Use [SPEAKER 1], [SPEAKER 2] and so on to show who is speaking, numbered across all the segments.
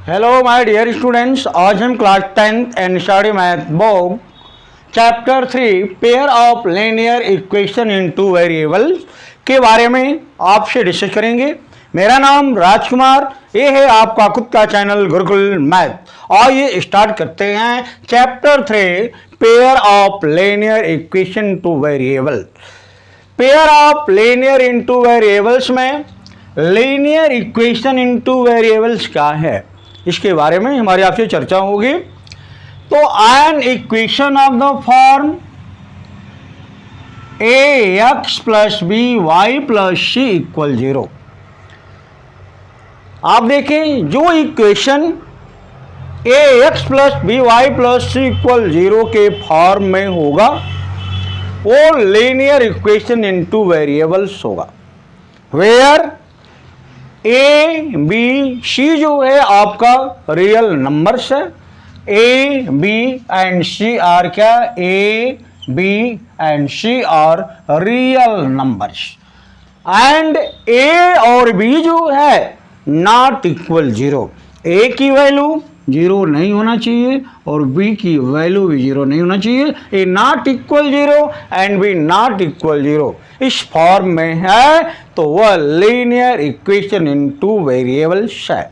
[SPEAKER 1] Hello my dear students, आज हम class 10th NCERT math book chapter 3 pair of linear equation in two variables के बारे में आपसे डिस्कस करेंगे। मेरा नाम राजकुमार, ये है आपका खुद का चैनल गुरुकुल मैथ। और ये स्टार्ट करते हैं chapter 3 pair of linear equation two variable. Pair of linear into variables में लीनियर इक्वेशन इनटू वेरिएबल्स क्या है, इसके बारे में हमारी आपसे चर्चा होगी। तो an equation of the form A x plus B Y plus C equal 0। आप देखें, जो equation a x plus B Y plus C equal 0 के फॉर्म में होगा वो लीनियर इक्वेशन इनटू वेरिएबल्स होगा। वेयर ए बी सी जो है आपका रियल नंबर्स है। A B and C are क्या, a B and C are real numbers. And a और बी जो है नॉट इक्वल 0। ए की वैल्यू 0 नहीं होना चाहिए और बी की वैल्यू भी 0 नहीं होना चाहिए। A not equal 0 and B not equal 0 इस फॉर्म में है तो वह linear equation in two variables है।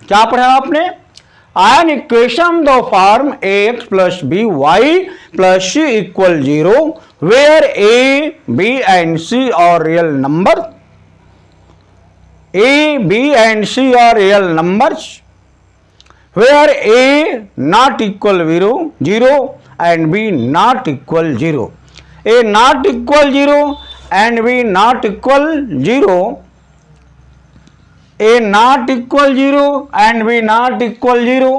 [SPEAKER 1] क्या पढ़ा आपने? An equation the form A x plus B Y plus C equal 0 where a B and C are real number. A B and C are real numbers where a not equal 0 and b not equal 0. A not equal 0 and b not equal 0. A not equal 0 and b not equal 0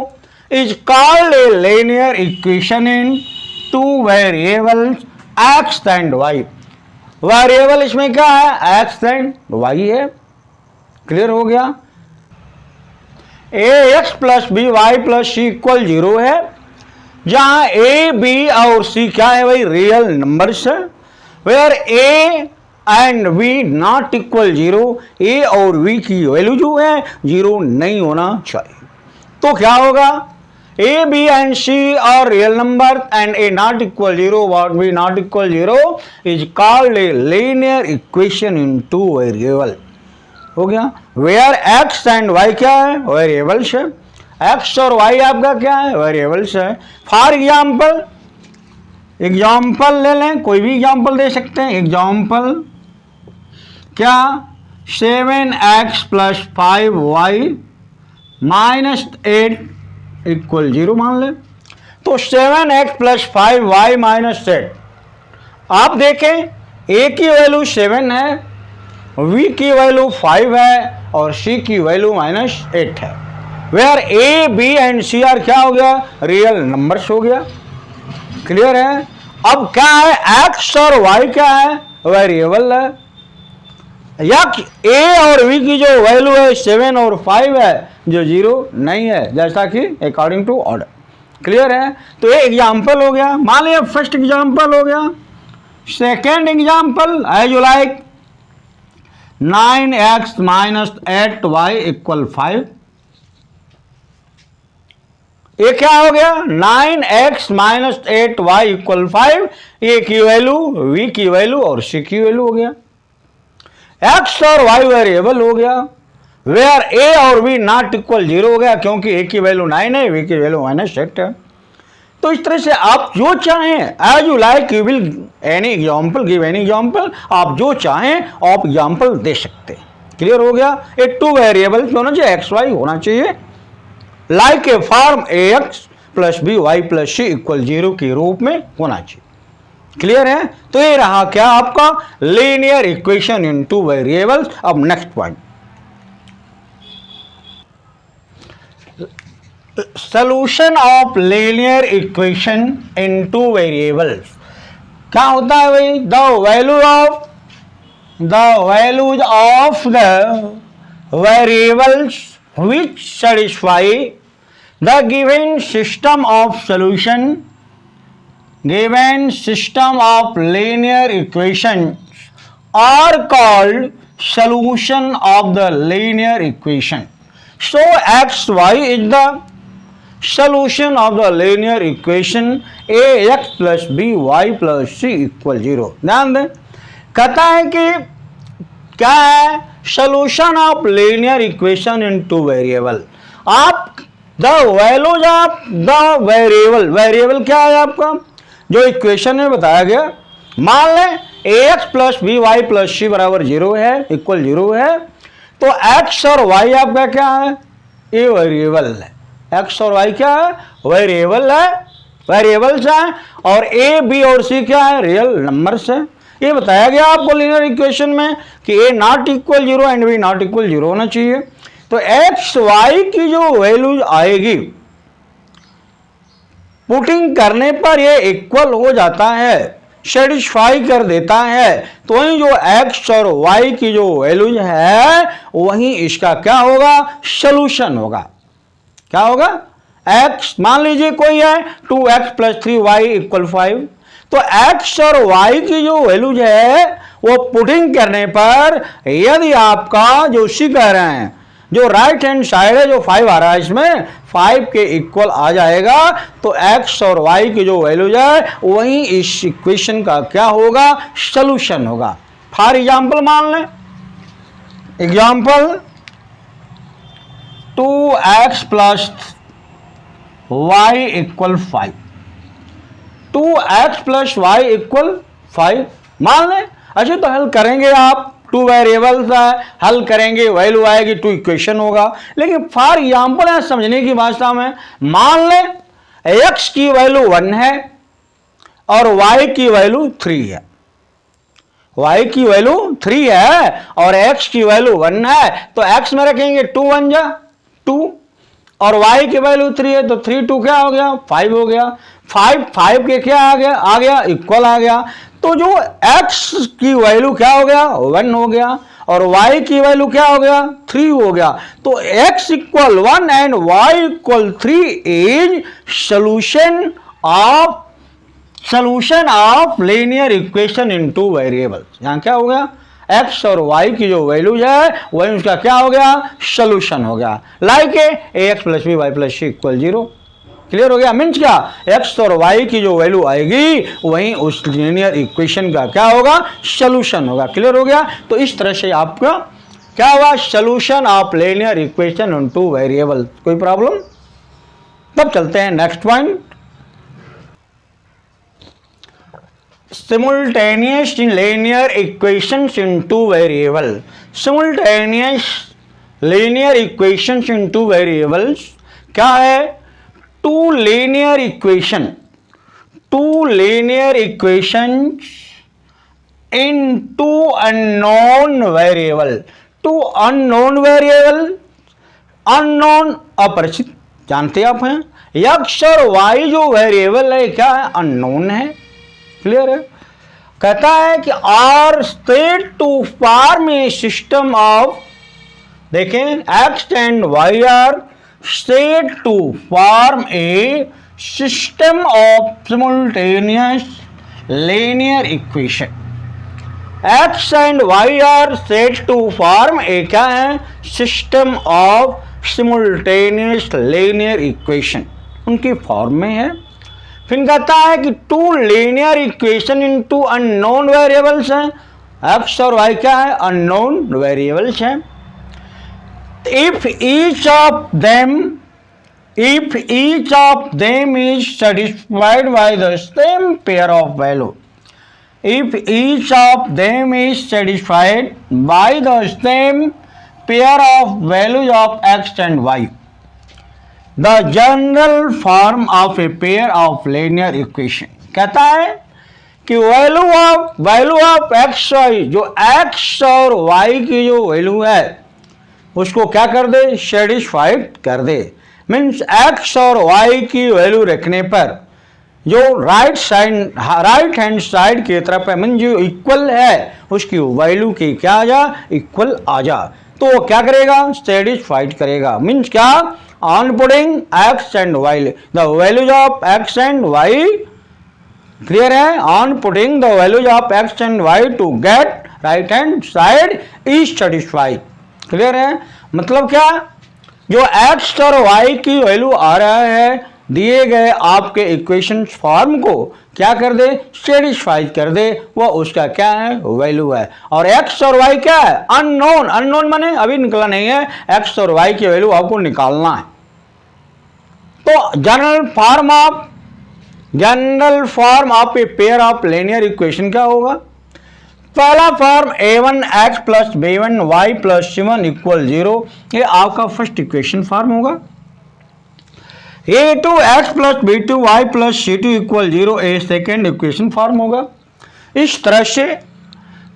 [SPEAKER 1] is called a linear equation in two variables x and y. Variable इसमें क्या है? x and y है। Clear हो गया? A x plus B Y plus C equal 0 है, जहां A B और सी क्या है भाई? रियल नंबर्स है। Where A and B not equal 0, A और बी की वैल्यू जो है 0 नहीं होना चाहिए। तो क्या होगा? A B and C are real number and A not equal 0 what B not equal 0 is called a linear equation in two variable. हो गया। वेयर एक्स एंड वाई क्या है? वेरिएबल्स है। एक्स और वाई आपका क्या है? वेरिएबल्स है। फॉर एग्जाम्पल ले लें, कोई भी एग्जाम्पल दे सकते हैं। एग्जाम्पल क्या? 7x plus 5y minus 8 equal 0 मान लें। तो 7x प्लस 5y माइनस 8, आप देखें a की वैल्यू 7 है, v की वैल्यू 5 है और c की वैल्यू माइनस 8 है। Where a b and c are क्या हो गया? रियल नंबर्स हो गया। क्लियर है? अब क्या है? x और y क्या है? वेरिएबल है। या a और v की जो वैल्यू है 7 और 5 है जो 0 नहीं है, जैसा कि अकॉर्डिंग टू ऑर्डर। क्लियर है? तो ये एग्जाम्पल हो गया। मान लिया फर्स्ट एग्जाम्पल हो गया। Second example as you like 9x minus 8y equal 5। ये क्या हो गया? 9x minus 8y equal 5। ए की वैल्यू, v की वैल्यू और c की वैल्यू हो गया। x और y वेरिएबल हो गया। वेयर a और b नॉट इक्वल 0 हो गया, क्योंकि a की वैल्यू 9 है, v की वैल्यू माइनस 8 है। तो इस तरह से आप जो चाहें, as you like you will any example, give any example, आप जो चाहें आप एग्जाम्पल दे सकते हैं। क्लियर हो गया? ए टू वेरिएबल होना चाहिए, एक्स वाई होना चाहिए, like a form A x plus B Y plus C equal 0 के रूप में होना चाहिए। क्लियर है? तो ये रहा क्या आपका? Linear equation in two variables. अब next point, solution of linear equation in two variables. क्या होता है भाई? The values of the variables which satisfy the given system of solution, given system of linear equations are called solution of the linear equation। So xy is the solution of the linear equation ax plus by plus c equal 0। ध्यान दें, कहता है कि क्या है solution of linear equation in two variable। आप the values of the variable क्या है आपका जो इक्वेशन में बताया गया, मान लें ax plus B Y plus c बराबर 0 है, इक्वल 0 है, तो x और y आपका क्या है, ये वेरिएबल है। x और y क्या है, वेरिएबल है, वेरिएबल्स हैं, और a b और c क्या है, रियल नंबर्स है। ये बताया गया आपको लीनियर इक्वेशन में कि a not equal 0 and b not equal 0 होना चाहिए। तो x y की जो वैल्यूज आएगी पुटिंग करने पर ये इक्वल हो जाता है, सेटिस्फाई कर देता है, तो वही जो x और y की जो वैल्यूज है वही इसका क्या होगा, सॉल्यूशन होगा। क्या होगा, x मान लीजिए कोई है 2x प्लस 3y इक्वल 5, तो x और y की जो वैल्यूज है वो पुटिंग करने पर यदि आपका जो सी कह रहे हैं जो राइट हैंड साइड है जो 5 आ रहा है इसमें 5 के इक्वल आ जाएगा, तो x और y की जो वैल्यूज है वही इस इक्वेशन का क्या होगा, सॉल्यूशन होगा। फॉर एग्जांपल मान लें, example 2x plus y equal 5, 2x plus Y equal 5 मान लें। अच्छा तो हल करेंगे आप, टू वेरिएबल्स है, हल करेंगे वैल्यू आएगी, टू इक्वेशन होगा। लेकिन फॉर एग्जांपल है समझने की भाषा में, मान लें x की वैल्यू 1 है और y की वैल्यू 3 है, y की वैल्यू 3 है और x की वैल्यू 1 है, तो x में रखेंगे 2 1 जा 2 और y की वैल्यू 3 है, तो 3 2 क्या हो गया, 5 हो गया। 5 के क्या आ गया इक्वल आ गया। तो जो x की वैल्यू क्या हो गया, 1 हो गया, और y की वैल्यू क्या हो गया, 3 हो गया। तो x equal 1 and y equal 3 is solution of linear equation in two variables. यहां क्या हो गया, x और y की जो वैल्यूज है वही उसका क्या हो गया, सॉल्यूशन हो गया। Like ax plus B Y plus सी इक्वल 0। क्लियर हो गया, मीन्स क्या, x और y की जो वैल्यू आएगी वही उस लीनियर इक्वेशन का क्या होगा, सॉल्यूशन होगा। क्लियर हो गया। तो इस तरह से आपका क्या हुआ, solution of linear equation on two variable. कोई प्रॉब्लम? तब चलते हैं next point, simultaneous linear equations in two variable। simultaneous linear equations in two variables क्या है, two linear equations in two unknown variable। two unknown variable, unknown अपरिचित, जानते आप हैं, x और y जो वेरिएबल है क्या है, अननोन है। क्लियर है। कहता है कि are state to form a system of, देखें x and y are state to form a system of simultaneous linear equation. x and y are state to form a क्या है, system of simultaneous linear equation, उनकी form में है। फिर कहता है कि two linear equation in two unknown variables हैं, x और y क्या है, अननोन वेरिएबल्स हैं। If each of them is satisfied by the same pair of value, if each of them is satisfied by the same pair of values of x and y, the general form of a pair of linear equation। कहता है कि value of x Y, जो x और y की जो value है उसको क्या कर दे, सेटिस्फाइड कर दे। मीन्स x और y की वैल्यू रखने पर जो राइट हैंड साइड की तरफ है, मीन जो इक्वल है उसकी वैल्यू की क्या आ जा, इक्वल आ जा, तो वो क्या करेगा, सेटिस्फाइड करेगा। मीन्स क्या, on putting x and y, the values of x and y, clear है, on putting the values of x and y to get right hand side is satisfied। clear है, मतलब क्या, जो x और y की value आ रहा है दिए गए आपके इक्वेशन फॉर्म को क्या कर दे, सेटिस्फाई कर दे, वो उसका क्या है, वैल्यू है। और x और y क्या है, अननोन। अननोन माने अभी निकला नहीं है, x और y की वैल्यू आपको निकालना है। तो general form of a pair of linear equation क्या होगा, पहला form a1x plus b1y plus c1 equal 0, ये आपका फर्स्ट इक्वेशन फॉर्म होगा। a2x plus b2y plus c2 equal 0, a second equation form होगा। इस तरह से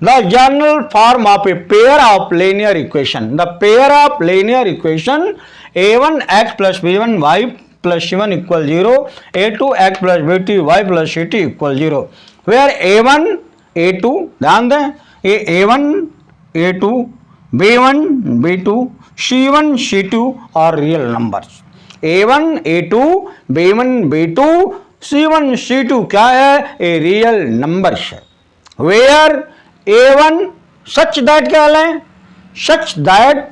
[SPEAKER 1] the general form of a pair of linear equation, the pair of linear equation a1x plus b1y plus c1 equal 0, a2x plus b2y plus c2 equal 0, where a1 a2, ध्यान दें, ये a1 a2 b1 b2 c1 c2 और real numbers. a1 a2 b1 b2 c1 c2 क्या है, a real numbers है। Where a1 such that क्या लें, such that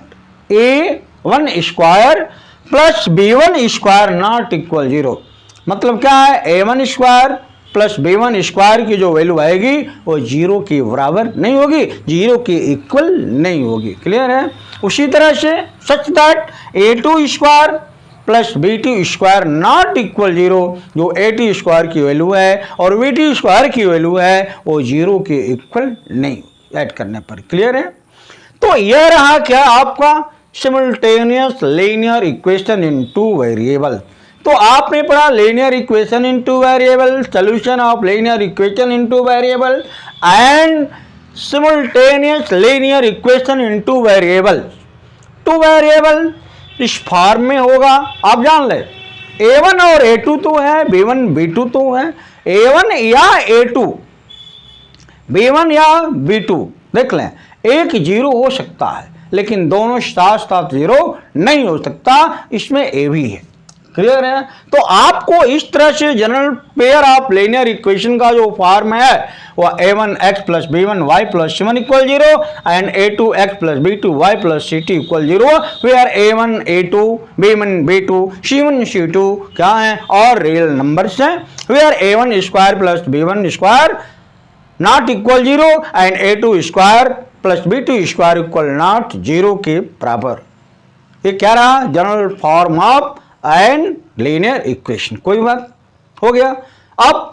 [SPEAKER 1] a1 square plus b1 square not equal 0, मतलब क्या है, a1 square plus b1 square की जो वैल्यू आएगी वो 0 के बराबर नहीं होगी, 0 के इक्वल नहीं होगी। क्लियर है। उसी तरह से such that a2 square plus b2 square not equal 0, जो a2 स्क्वायर की वैल्यू है और b2 स्क्वायर की वैल्यू है वो 0 के इक्वल नहीं, ऐड करने पर। क्लियर है। तो यह रहा क्या आपका simultaneous linear equation in two variable. तो आपने पढ़ा linear equation in two variable, solution of linear equation in two variable and simultaneous linear equation in two variable. Two variable इस फॉर्म में होगा, आप जान ले, a1 और a2 तो है, b1 b2 तो है, a1 या a2 b1 या b2 देख लें, एक 0 हो सकता है लेकिन दोनों साथ साथ 0 नहीं हो सकता, इसमें a भी है। क्लियर है। तो आपको इस तरह से general pair of linear equation का जो फॉर्म है वो a1x plus b1y plus c1 equal 0 and a2x plus b2y plus c2 equal 0, where a1 a2 b1 b2 c1 c2 क्या है, और रियल नंबर्स हैं। Where a1 square plus b1 square not equal 0 and a2 square plus b2 square equal not 0 के बराबर। ये क्या रहा, general form of and linear equation. कोई बात हो गया, अब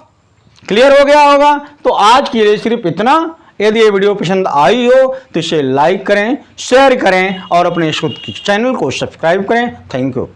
[SPEAKER 1] क्लियर हो गया होगा। तो आज के लिए सिर्फ इतना। यदि ये वीडियो पसंद आई हो तो इसे लाइक करें, शेयर करें और अपने खुद के चैनल को सब्सक्राइब करें। Thank you.